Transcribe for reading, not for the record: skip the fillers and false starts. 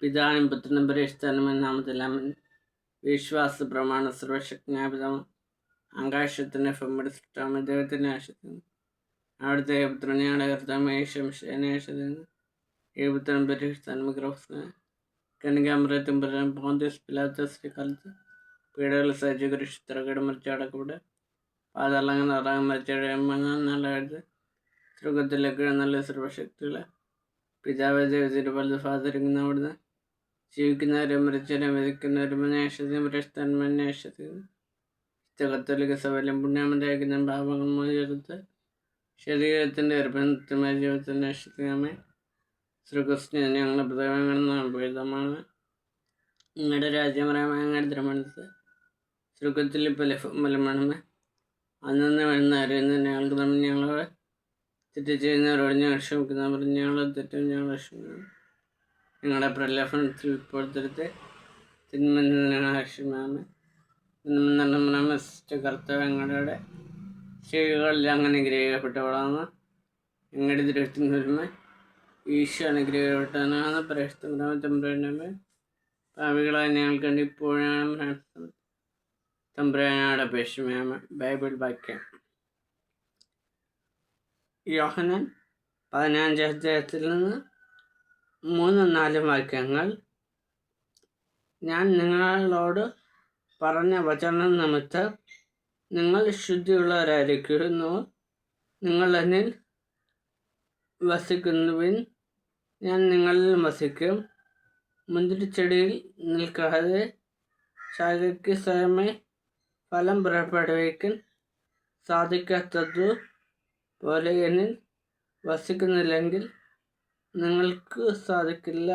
പിതാവിനും പുത്രനും പരിശുദ്ധാത്മാവിനും നാമത്തിൽ ആമേൻ. വിശ്വാസ പ്രമാണ സർവശക്തനായ ആകാശത്തിൻ്റെ ഭൂമിയുടെ സൃഷ്ടാവായ ദൈവത്തിൻ്റെ ആശ്രയിക്കുന്നു. അവിടുത്തെ പുത്രൻ ഞങ്ങളുടെ കർത്താവായ ശംശേനെ ആശ്രയിക്കുന്നു. ഈ പുത്രൻ പരിശുദ്ധാത്മ കനികാമൃതം പുത്രൻ പോന്തിയോസ് പിലാത്തോസിന്റെ കാലത്ത് പീഡകൾ സഹിച്ച് കുരിശിൽ തറകട മരിച്ച് അടക്കപ്പെട്ട് പാതാളങ്ങൾ അറാകം മരിച്ചയുടെ നാളായിട്ട് സ്വർഗത്തിലേക്ക് നല്ല സർവശക്തികളെ പിതാവ് ദൈവത്തിൻ്റെ വലത് ഫാദറിങ്ങുന്ന അവിടുന്ന് ജീവിക്കുന്നവരും മരിച്ചവരും വിധിക്കുന്നവരും അന്വേഷിക്കുന്നു. കത്തോലിക്ക സഭയിലും പുണ്യാമരായിരിക്കുന്ന പാപങ്ങൾ മോചിച്ചെടുത്ത് ശരീരത്തിൻ്റെ ഗർഭത്തിന്മായ ജീവിതത്തിൻ്റെ അന്വേഷിക്കാമേ. ശ്രീകൃഷ്ണ ഞങ്ങളുടെ പ്രധാനമാണ് ഭേദമാണ് നിങ്ങളുടെ രാജ്യമറാമേ. ഞങ്ങളുടെ ദ്രമണത്ത് സ്വർഗത്തിൽ ഫലമണമേ. അന്നു വരുന്ന അറിയുന്ന ഞങ്ങൾക്ക് നമ്മൾ ഞങ്ങളോട് തെറ്റ് ചെയ്യുന്നവരോട് ഞങ്ങൾ ക്ഷമിക്കുന്നവർ ഞങ്ങളെ തെറ്റും ഞങ്ങൾ ക്ഷമിക്കുന്നു. ഞങ്ങളുടെ പ്രലോഭനത്തിൽ ഉൾപ്പെടുത്തരുത്, തിന്മയിൽ നിന്ന് രക്ഷിക്കണമേ. കർത്താവ് ഞങ്ങളുടെ സ്ത്രീകളിൽ അങ്ങനെ അനുഗ്രഹിക്കപ്പെട്ടവളാണ്. ഞങ്ങളുടെ ദൃഷ്ടത്തിന് വരുമ്പോൾ ഈശോ അനുഗ്രഹിക്കപ്പെട്ടവനാണ്. പ്രേക്ഷിതമ്പുരാനമേ. ഭാവികളായി ഞങ്ങൾക്ക് വേണ്ടി ഇപ്പോഴാണ് തമ്പുരാനോട് അപേക്ഷമേ. ബൈബിൾ വാക്യം യോഹന്നാൻ 15 അധ്യായത്തിൽ നിന്ന് 3-4 വാക്യങ്ങൾ. ഞാൻ നിങ്ങളോട് പറഞ്ഞ വചനം നിമിത്തം നിങ്ങൾ ശുദ്ധിയുള്ളവരായിരിക്കുന്നു. നിങ്ങൾ എന്നിൽ വസിക്കുന്നുവിൻ, ഞാൻ നിങ്ങളിൽ വസിക്കും. മുന്തിരിച്ചെടിയിൽ നിൽക്കാതെ ശാഖയ്ക്ക് സ്വയമേ ഫലം പുറപ്പെടുവിക്കാൻ സാധിക്കാത്തതു പോലെ എന്നിൽ വസിക്കുന്നില്ലെങ്കിൽ നിങ്ങൾക്ക് സാധിക്കില്ല.